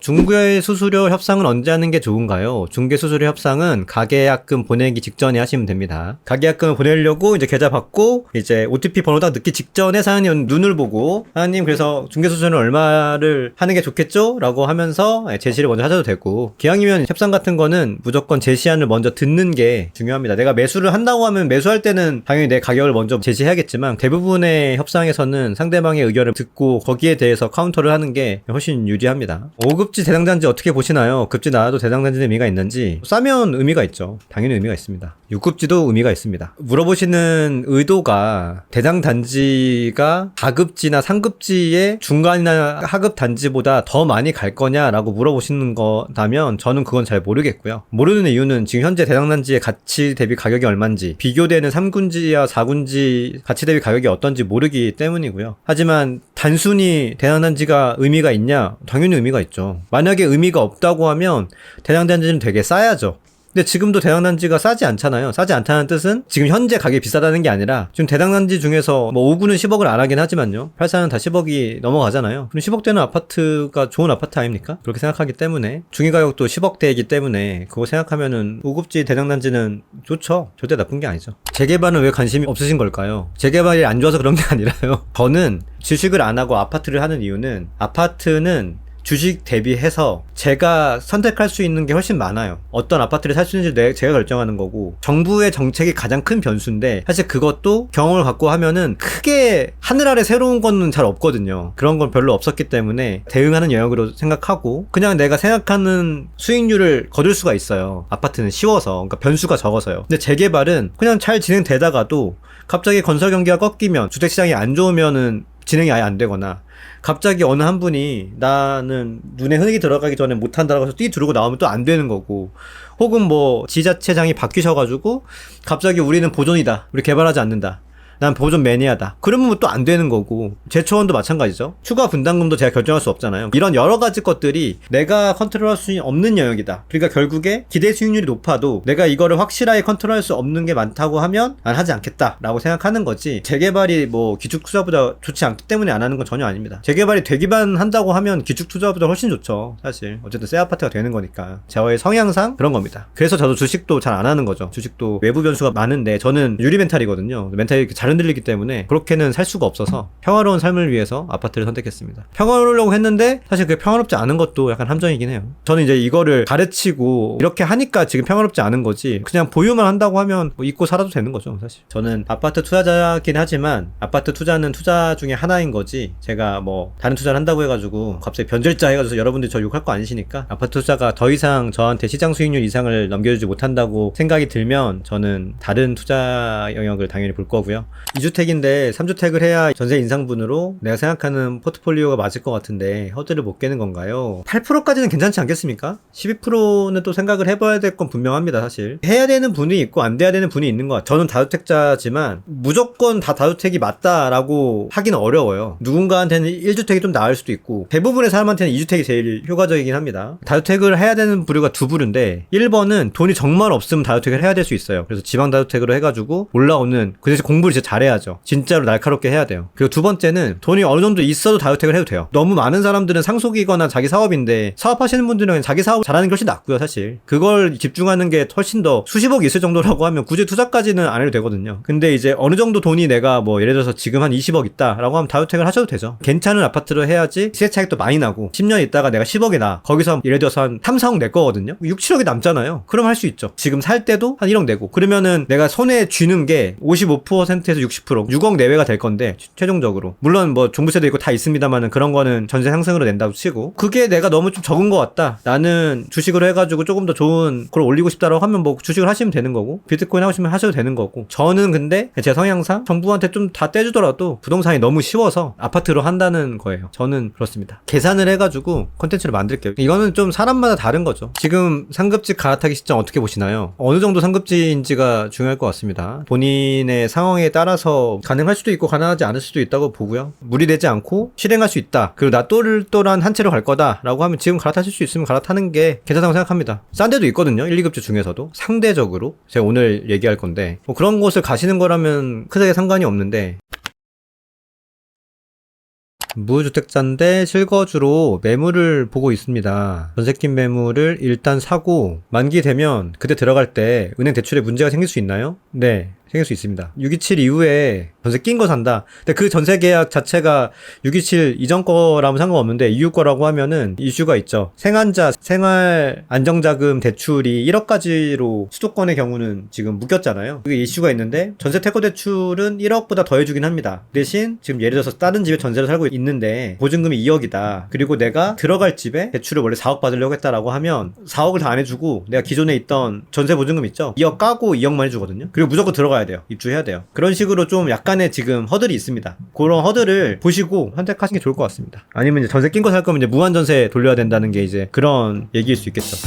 중개 수수료 협상은 언제 하는 게 좋은가요? 중개 수수료 협상은 가계약금 보내기 직전에 하시면 됩니다. 가계약금을 보내려고 이제 계좌 받고 이제 OTP 번호 딱 넣기 직전에 사장님 눈을 보고 사장님 그래서 중개 수수료는 얼마를 하는 게 좋겠죠? 라고 하면서 제시를 먼저 하셔도 되고, 기왕이면 협상 같은 거는 무조건 제시안을 먼저 듣는 게 중요합니다. 내가 매수를 한다고 하면 매수할 때는 당연히 내 가격을 먼저 제시해야겠지만 대부분의 협상에서는 상대방의 의견을 듣고 거기에 대해서 카운터를 하는 게 훨씬 유리합니다. 5급지 대상단지 어떻게 보시나요? 급지 나와도 대상단지는 의미가 있는지? 싸면 의미가 있죠. 당연히 의미가 있습니다. 6급지도 의미가 있습니다. 물어보시는 의도가 대상단지가 4급지나 3급지의 중간이나 하급 단지보다 더 많이 갈 거냐라고 물어보시는 거다면 저는 그건 잘 모르겠고요. 모르는 이유는 지금 현재 대상단지의 가치 대비 가격이 얼마인지, 비교되는 3군지와 4군지 가치 대비 가격이 어떤지 모르기 때문이고요. 하지만 단순히 대상단지가 의미가 있냐? 당연히 의미가 있죠. 만약에 의미가 없다고 하면 대상단지는 되게 싸야죠. 근데 지금도 대상단지가 싸지 않잖아요. 싸지 않다는 뜻은 지금 현재 가격이 비싸다는 게 아니라 지금 대상단지 중에서 뭐 5구는 10억을 안 하긴 하지만요, 8사는 다 10억이 넘어가잖아요. 그럼 10억대는 아파트가 좋은 아파트 아닙니까? 그렇게 생각하기 때문에 중위가격도 10억대이기 때문에 그거 생각하면은 5급지 대상단지는 좋죠. 절대 나쁜 게 아니죠. 재개발은 왜 관심이 없으신 걸까요? 재개발이 안 좋아서 그런 게 아니라요. 저는 주식을 안 하고 아파트를 하는 이유는, 아파트는 주식 대비해서 제가 선택할 수 있는 게 훨씬 많아요. 어떤 아파트를 살 수 있는지 제가 결정하는 거고, 정부의 정책이 가장 큰 변수인데 사실 그것도 경험을 갖고 하면은 크게 하늘 아래 새로운 거는 잘 없거든요. 그런 건 별로 없었기 때문에 대응하는 영역으로 생각하고 그냥 내가 생각하는 수익률을 거둘 수가 있어요. 아파트는 쉬워서, 그러니까 변수가 적어서요. 근데 재개발은 그냥 잘 진행되다가도 갑자기 건설 경기가 꺾이면, 주택시장이 안 좋으면은 진행이 아예 안 되거나, 갑자기 어느 한 분이 나는 눈에 흙이 들어가기 전에 못한다라고 해서 뛰 들어오고 나오면 또 안 되는 거고, 혹은 뭐 지자체장이 바뀌셔가지고 갑자기 우리는 보존이다, 우리 개발하지 않는다, 난 보존 매니아다, 그러면 또 안 되는 거고, 제초원도 마찬가지죠. 추가 분담금도 제가 결정할 수 없잖아요. 이런 여러 가지 것들이 내가 컨트롤할 수 없는 영역이다. 그러니까 결국에 기대 수익률이 높아도 내가 이거를 확실하게 컨트롤할 수 없는 게 많다고 하면 난 하지 않겠다라고 생각하는 거지, 재개발이 뭐 기축 투자보다 좋지 않기 때문에 안 하는 건 전혀 아닙니다. 재개발이 되기만 한다고 하면 기축 투자보다 훨씬 좋죠. 사실 어쨌든 새 아파트가 되는 거니까. 저의 성향상 그런 겁니다. 그래서 저도 주식도 잘 안 하는 거죠. 주식도 외부 변수가 많은데 저는 유리 멘탈이거든요. 멘탈이 이렇게 잘 흔들리기 때문에 그렇게는 살 수가 없어서 평화로운 삶을 위해서 아파트를 선택했습니다. 평화로우려고 했는데 사실 그게 평화롭지 않은 것도 약간 함정이긴 해요. 저는 이제 이거를 가르치고 이렇게 하니까 지금 평화롭지 않은 거지, 그냥 보유만 한다고 하면 뭐 잊고 살아도 되는 거죠. 사실 저는 아파트 투자자긴 하지만 아파트 투자는 투자 중에 하나인 거지, 제가 뭐 다른 투자를 한다고 해가지고 갑자기 변절자 해가지고 여러분들이 저 욕할 거 아니시니까, 아파트 투자가 더 이상 저한테 시장 수익률 이상을 넘겨주지 못한다고 생각이 들면 저는 다른 투자 영역을 당연히 볼 거고요. 2주택인데 3주택을 해야 전세 인상분으로 내가 생각하는 포트폴리오가 맞을 것 같은데 허들을 못 깨는 건가요? 8%까지는 괜찮지 않겠습니까? 12%는 또 생각을 해봐야 될 건 분명합니다. 사실 해야 되는 분이 있고 안 돼야 되는 분이 있는 것 같아요. 저는 다주택자지만 무조건 다 다주택이 맞다라고 하기는 어려워요. 누군가한테는 1주택이 좀 나을 수도 있고, 대부분의 사람한테는 2주택이 제일 효과적이긴 합니다. 다주택을 해야 되는 부류가 두 부류인데, 1번은 돈이 정말 없으면 다주택을 해야 될 수 있어요. 그래서 지방 다주택으로 해가지고 올라오는, 그 대신 공부를 진짜 잘해야죠. 진짜로 날카롭게 해야 돼요. 그리고 두 번째는 돈이 어느 정도 있어도 다주택을 해도 돼요. 너무 많은 사람들은 상속이거나 자기 사업인데, 사업하시는 분들은 자기 사업 잘하는 게 훨씬 낫고요. 사실 그걸 집중하는 게 훨씬 더, 수십억 있을 정도라고 하면 굳이 투자까지는 안 해도 되거든요. 근데 이제 어느 정도 돈이 내가 뭐 예를 들어서 지금 한 20억 있다라고 하면 다주택을 하셔도 되죠. 괜찮은 아파트를 해야지 시세 차익도 많이 나고, 10년 있다가 내가 10억이 나, 거기서 예를 들어서 한 3, 4억 낼 거거든요. 6, 7억이 남잖아요. 그럼 할 수 있죠. 지금 살 때도 한 1억 내고, 그러면은 내가 손에 쥐는 게 55%에서 60%, 6억 내외가 될 건데, 최종적으로. 물론 뭐 종부세도 있고 다 있습니다만은 그런 거는 전세 상승으로 낸다고 치고, 그게 내가 너무 좀 적은 것 같다, 나는 주식으로 해가지고 조금 더 좋은 걸 올리고 싶다라고 하면 뭐 주식을 하시면 되는 거고, 비트코인 하고 싶으면 하셔도 되는 거고, 저는 근데 제 성향상 정부한테 좀 다 떼주더라도 부동산이 너무 쉬워서 아파트로 한다는 거예요. 저는 그렇습니다. 계산을 해가지고 콘텐츠를 만들게요. 이거는 좀 사람마다 다른 거죠. 지금 상급지 갈아타기 시점 어떻게 보시나요? 어느 정도 상급지인지가 중요할 것 같습니다. 본인의 상황에 따라서 가능할 수도 있고 가능하지 않을 수도 있다고 보고요. 무리되지 않고 실행할 수 있다, 그리고 나 똘똘한 한 채로 갈 거다 라고 하면 지금 갈아타실 수 있으면 갈아타는 게 괜찮다고 생각합니다. 싼 데도 있거든요. 1, 2급지 중에서도 상대적으로. 제가 오늘 얘기할 건데, 뭐 그런 곳을 가시는 거라면 크게 상관이 없는데, 무주택자인데 실거주로 매물을 보고 있습니다. 전세 낀 매물을 일단 사고 만기 되면 그때 들어갈 때 은행 대출에 문제가 생길 수 있나요? 네. 생길 수 있습니다. 627 이후에 전세 낀 거 산다. 근데 그 전세 계약 자체가 627 이전 거라면 상관없는데 이후 거라고 하면은 이슈가 있죠. 생한자 생활 안정자금 대출이 1억까지로 수도권의 경우는 지금 묶였잖아요. 그게 이슈가 있는데 전세 태거 대출은 1억보다 더해주긴 합니다. 대신 지금 예를 들어서 다른 집에 전세를 살고 있는데 보증금이 2억이다. 그리고 내가 들어갈 집에 대출을 원래 4억 받으려고 했다라고 하면 4억을 다 안 해주고 내가 기존에 있던 전세 보증금 있죠? 2억 까고 2억만 해주거든요. 그리고 무조건 들어가야 돼요. 입주해야 돼요. 그런 식으로 좀 약간의 지금 허들이 있습니다. 그런 허들을 보시고 선택하시는 게 좋을 것 같습니다. 아니면 이제 전세 낀 거 살 거면 이제 무한 전세 돌려야 된다는 게 이제 그런 얘기일 수 있겠죠.